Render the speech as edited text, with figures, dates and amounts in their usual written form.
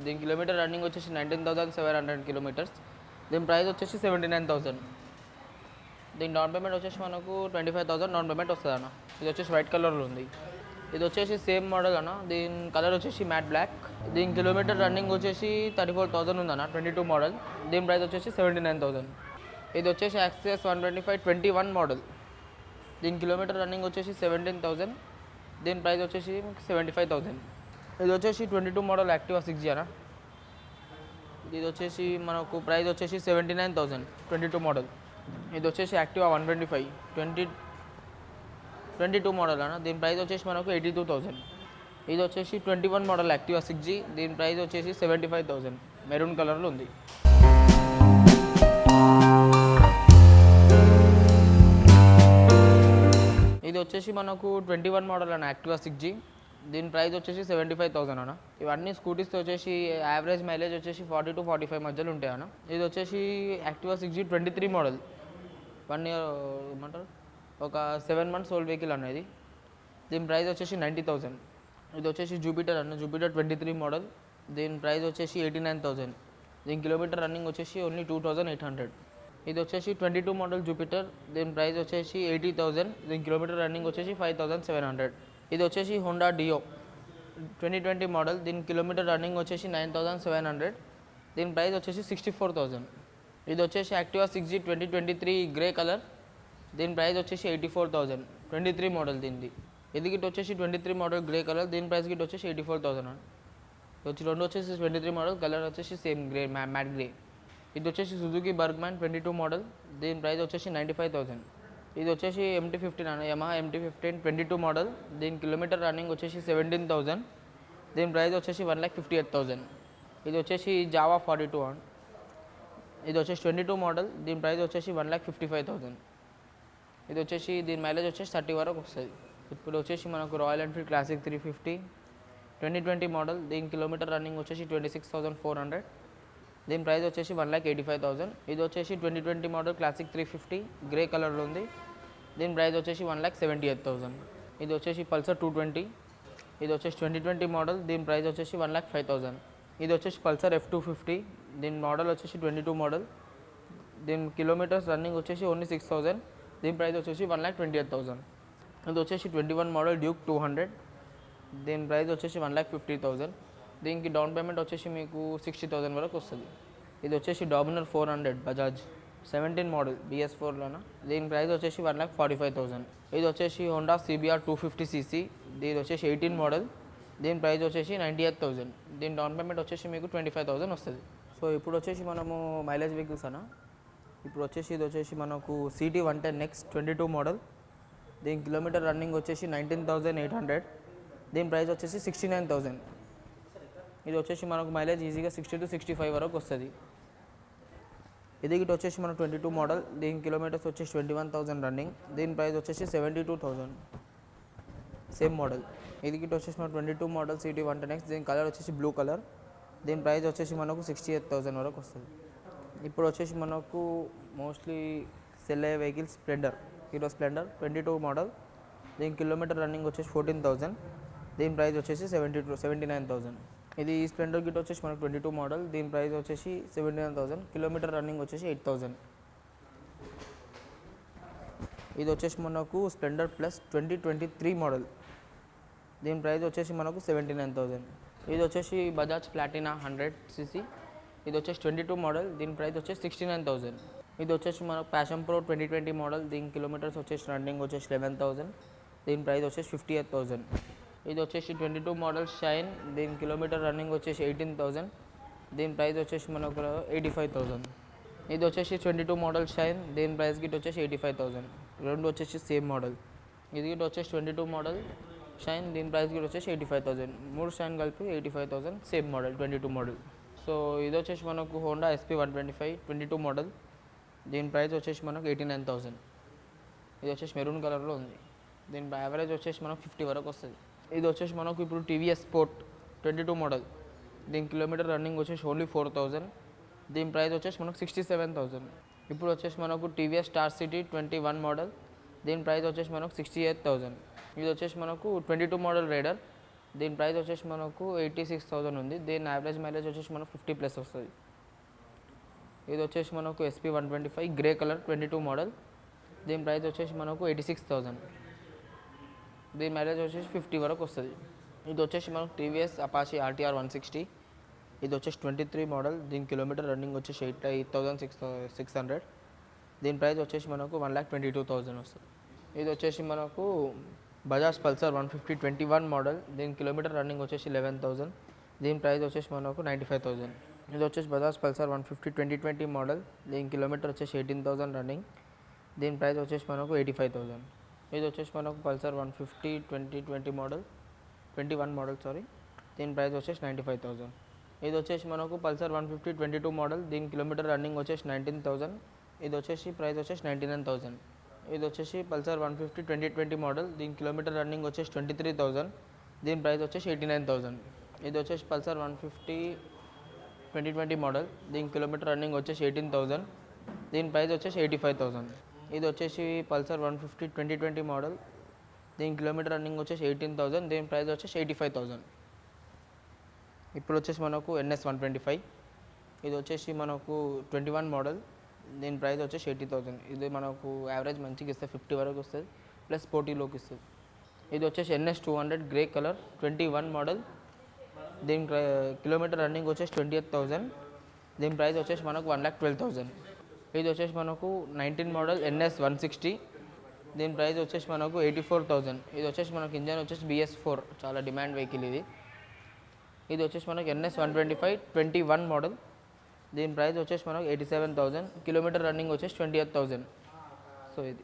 దీని kilometre running వచ్చేసి 19,700 kilometres. దీని ప్రైస్ వచ్చేసి 79,000. దీని డౌన్ పేమెంట్ వచ్చేసి మనకు 25,000 డౌన్ పేమెంట్ వస్తుంది అన్న. ఇది వచ్చేసి వైట్ కలర్లో ఉంది. ఇది వచ్చేసి సేమ్ మోడల్ అన్న. దీని కలర్ వచ్చేసి మ్యాట్ బ్లాక్. దీని కిలోమీటర్ రన్నింగ్ వచ్చేసి 34,000 ఉందన్న. 22 మోడల్. దీని ప్రైస్ వచ్చేసి 79,000. ఇది వచ్చేసి యాక్సెస్ 125 21 మోడల్. దీని కిలోమీటర్ రన్నింగ్ వచ్చేసి 17,000. దీని ప్రైస్ వచ్చేసి 75,000. ఇది వచ్చేసి 22 మోడల్ యాక్టివా 6G అన్న. ఇది వచ్చేసి మనకు ప్రైస్ వచ్చేసి 79,000 22 మోడల్. ఇది వచ్చేసి యాక్టివా 125 22 మోడల్ అన్న. దీని ప్రైస్ వచ్చేసి మనకు 82,000. ఇది వచ్చేసి 21 మోడల్ యాక్టివా 6G. దీని ప్రైస్ వచ్చేసి 75,000 మెరూన్ కలర్లో ఉంది. ఇది వచ్చేసి మనకు 21 మోడల్ అన్న యాక్టివా 6G. దీని ప్రైస్ వచ్చేసి 75,000 అన్న. ఇవన్నీ స్కూటీస్తో వచ్చేసి యావరేజ్ మైలేజ్ వచ్చేసి 40 to 45 మధ్యలో ఉంటాయి అన్న. ఇది వచ్చేసి యాక్టివా 6G 23 మోడల్. 1 year ఏమంటారు ఒక 7 months ఓల్డ్ వెహికల్ అనేది. దీని ప్రైస్ వచ్చేసి 90,000. ఇది వచ్చేసి జూపిటర్ అన్న. Jupiter 23 model. దీని ప్రైస్ వచ్చేసి 89,000. దీని కిలోమీటర్ రన్నింగ్ వచ్చేసి ఓన్లీ 2,800. ఇది వచ్చేసి 22 మోడల్ జూపిటర్. దీని ప్రైస్ వచ్చేసి 80,000. దీని కిలోమీటర్ రన్నింగ్ వచ్చేసి 5,700. ఇది వచ్చేసి హోండా డియో 2020 మోడల్. దీని కిలోమీటర్ రన్నింగ్ వచ్చేసి 9,700. దీని ప్రైస్ వచ్చేసి 64,000. ఇది వచ్చేసి యాక్టివా 6G 2023 గ్రే కలర్. దీని ప్రైస్ వచ్చేసి 84,000 23 మోడల్. దీనిది ఇది గిట్ వచ్చేసి 23 మోడల్ గ్రే కలర్. దీని ప్రైస్ గిట్ వచ్చేసి 84,000. వచ్చి రెండు వచ్చేసి 23 మోడల్, కలర్ వచ్చేసి సేమ్ గ్రే మ్యాట్ గ్రే. ఇది వచ్చేసి సుజుకి బర్గ్మ్యాన్ 22 మోడల్. దీని ప్రైస్ వచ్చేసి 95,000. ఇది వచ్చేసి MT-15 అన్న. Yamaha MT-15 22 model. దీని కిలోమీటర్ రన్నింగ్ వచ్చేసి 17,000. దీని ప్రైస్ వచ్చేసి 1,58,000. ఇది వచ్చేసి జావా 42 అన్న. ఇది వచ్చేసి 22 మోడల్. దీని ప్రైస్ వచ్చేసి 1,55,000. ఇది వచ్చేసి దీని మైలేజ్ వచ్చేసి 30 వరకు వస్తుంది. ఇప్పుడు వచ్చేసి మనకు రాయల్ ఎన్ఫీల్డ్ క్లాసిక్ 350 2020 మోడల్. దీని కిలోమీటర్ రన్నింగ్ వచ్చేసి 26,400. దీని ప్రైస్ వచ్చేసి 1,85,000. ఇది వచ్చేసి 2020 మోడల్ క్లాసిక్ 350 గ్రే కలర్లో ఉంది. దీని ప్రైస్ వచ్చేసి 1,78,000. ఇది వచ్చేసి పల్సర్ 220. ఇది వచ్చేసి 2020 మోడల్. దీని ప్రైస్ వచ్చేసి 1,05,000. ఇది వచ్చేసి పల్సర్ F250. దీని మోడల్ వచ్చేసి 22 మోడల్. దీని కిలోమీటర్స్ రన్నింగ్ వచ్చేసి ఓన్లీ 6,000. దీని ప్రైస్ వచ్చేసి 1,28,000. ఇది వచ్చేసి 21 మోడల్ డ్యూక్ 200. దీని ప్రైస్ వచ్చేసి 1,50,000. దీనికి డౌన్ పేమెంట్ వచ్చేసి మీకు 60,000 వరకు వస్తుంది. ఇది వచ్చేసి డామినర్ 400 బజాజ్ 17 మోడల్ BS4లోన. దీని ప్రైస్ వచ్చేసి 1,45,000. ఇది వచ్చేసి హోండా CBR 250cc. దీని వచ్చేసి 18 మోడల్. దీని ప్రైస్ వచ్చేసి 98,000. దీని డౌన్ పేమెంట్ వచ్చేసి మీకు 25,000 వస్తుంది. సో ఇప్పుడు వచ్చేసి మనము మైలేజ్ వెహికల్స్ అన్న. ఇప్పుడు వచ్చేసి ఇది వచ్చేసి మనకు CT 110X 22 మోడల్. దీని కిలోమీటర్ రన్నింగ్ వచ్చేసి 19,800. దీని ప్రైస్ వచ్చేసి 69,000. ఇది వచ్చేసి మనకు మైలేజ్ ఈజీగా 60 to 65 వరకు వస్తుంది. ఇది గిట్ వచ్చేసి మన 22 మోడల్. దీని కిలోమీటర్స్ వచ్చేసి 21,000 రన్నింగ్. దీని ప్రైస్ వచ్చేసి 72,000 సేమ్ మోడల్. ఇది గిట్ వచ్చేసి మన 22 మోడల్ CT 110X. దీని కలర్ వచ్చేసి బ్లూ కలర్. దీని ప్రైస్ వచ్చేసి మనకు 68,000 వరకు వస్తుంది. ఇప్పుడు వచ్చేసి మనకు మోస్ట్లీ సెల్ అయ్యే vehicle Splendor, hero Splendor 22 model. దీని కిలోమీటర్ రన్నింగ్ వచ్చేసి 14,000. దీని ప్రైస్ వచ్చేసి 79,000. ఇది ఈ స్ప్లెండర్ గిట్ వచ్చేసి మనకు 22 మోడల్. దీని ప్రైస్ వచ్చేసి 79,000. కిలోమీటర్ రన్నింగ్ వచ్చేసి 8,000. ఇది వచ్చేసి మనకు స్ప్లెండర్ ప్లస్ 2023 మోడల్. దీని ప్రైస్ వచ్చేసి మనకు 79,000. ఇది వచ్చేసి బజాజ్ ప్లాటినా 100cc. ఇది వచ్చేసి 22 మోడల్. దీని ప్రైస్ వచ్చేసి 69,000. ఇది వచ్చేసి మనకు ప్యాషన్ ప్రో 2020 మోడల్. దీని కిలోమీటర్స్ వచ్చేసి రన్నింగ్ వచ్చేసి 11,000. దీని ప్రైస్ వచ్చేసి 58,000. ఇది వచ్చేసి 22 మోడల్ షైన్. దీని కిలోమీటర్ రన్నింగ్ వచ్చేసి 18,000. దీని ప్రైస్ వచ్చేసి మనకు 85,000. ఇది వచ్చేసి 22 మోడల్ షైన్. దీని ప్రైస్ గిట్ వచ్చేసి 85,000. రెండు వచ్చేసి సేమ్ మోడల్. ఇది గిట్ వచ్చేసి 22 మోడల్ షైన్. దీని ప్రైస్ గిట్ వచ్చేసి 85,000. మూడు షైన్ కలిపి 85,000 సేమ్ మోడల్ 22 మోడల్. సో ఇది వచ్చేసి మనకు హోండా SP 125 22 మోడల్. దీని ప్రైస్ వచ్చేసి మనకు 89,000. ఇది వచ్చేసి మెరూన్ కలర్లో ఉంది. దీని యావరేజ్ వచ్చేసి మనకు 50 వరకు వస్తుంది. ఇది వచ్చేసి మనకు ఇప్పుడు TVS స్పోర్ట్ 22 మోడల్. దీని కిలోమీటర్ రన్నింగ్ వచ్చేసి ఓన్లీ 4,000. దీని ప్రైస్ వచ్చేసి మనకు 67,000. ఇప్పుడు వచ్చేసి మనకు TVS స్టార్ సిటీ 21 మోడల్. దీని ప్రైస్ వచ్చేసి మనకు 68,000. ఇది వచ్చేసి మనకు 22 మోడల్ రైడర్. దీని ప్రైస్ వచ్చేసి మనకు 86,000 ఉంది. దీని యావరేజ్ మైలేజ్ వచ్చేసి మనకు 50+ వస్తుంది. ఇది వచ్చేసి మనకు SP 125 గ్రే కలర్ 22 మోడల్. దీని ప్రైస్ వచ్చేసి మనకు 86,000. దీని మైలేజ్ వచ్చేసి 50 వరకు వస్తుంది. ఇది వచ్చేసి మనకు TVS అపాచీ RTR 160. ఇది వచ్చేసి 23 మోడల్. దీని కిలోమీటర్ రన్నింగ్ వచ్చేసి 8,600. దీని ప్రైస్ వచ్చేసి మనకు 1,22,000 వస్తుంది. ఇది వచ్చేసి మనకు బజాజ్ పల్సర్ 150 21 మోడల్. దీని కిలోమీటర్ రన్నింగ్ వచ్చేసి 11,000. దీని ప్రైస్ వచ్చేసి మనకు 95,000. ఇది వచ్చేసి బజాజ్ పల్సర్ 150 2020 మోడల్. దీని కిలోమీటర్ వచ్చేసి 18,000 రన్నింగ్. దీని ప్రైస్ వచ్చేసి మనకు 85,000. ఇది వచ్చేసి మనకు పల్సర్ 150 2020 మోడల్ 21 మోడల్ సారీ. దీని ప్రైస్ వచ్చేసి 95,000. ఇది వచ్చేసి మనకు పల్సర్ 150 22 మోడల్. దీని కిలోమీటర్ రన్నింగ్ వచ్చేసి 19,000. ఇది వచ్చేసి ప్రైస్ వచ్చేసి 99,000. ఇది వచ్చేసి పల్సర్ 150 2020 మోడల్. దీని కిలోమీటర్ రన్నింగ్ వచ్చేసి 23,000. దీని ప్రైస్ వచ్చేసి 89,000. ఇది వచ్చేసి పల్సర్ 150 2020 మోడల్. దీని కిలోమీటర్ రన్నింగ్ వచ్చేసి 18,000. దీని ప్రైస్ వచ్చేసి 85,000. ఇది వచ్చేసి పల్సర్ 150 2020 మోడల్. దీని కిలోమీటర్ రన్నింగ్ వచ్చేసి 18,000. దీని ప్రైస్ వచ్చేసి 85,000. ఇప్పుడు వచ్చేసి మనకు NS 125. ఇది వచ్చేసి మనకు 21 మోడల్. దీని ప్రైస్ వచ్చేసి 80,000. ఇది మనకు యావరేజ్ మంచిగా ఇస్తుంది, 50 వరకు వస్తుంది, ప్లస్ స్పోర్టీలోకి ఇస్తుంది. ఇది వచ్చేసి NS 200 గ్రే కలర్ 21 మోడల్. దీని కిలోమీటర్ రన్నింగ్ వచ్చేసి 28,000. దీని ప్రైస్ వచ్చేసి మనకు 1,12,000. ఇది వచ్చేసి మనకు 19 మోడల్ NS 160. దీని ప్రైస్ వచ్చేసి మనకు 84,000. ఇది వచ్చేసి మనకు ఇంజన్ వచ్చేసి BS4, చాలా డిమాండ్ వెహికల్ ఇది. ఇది వచ్చేసి మనకు NS 125 21 మోడల్. దీని ప్రైస్ వచ్చేసి మనకు 87,000. కిలోమీటర్ రన్నింగ్ వచ్చేసి 28,000. సో ఇది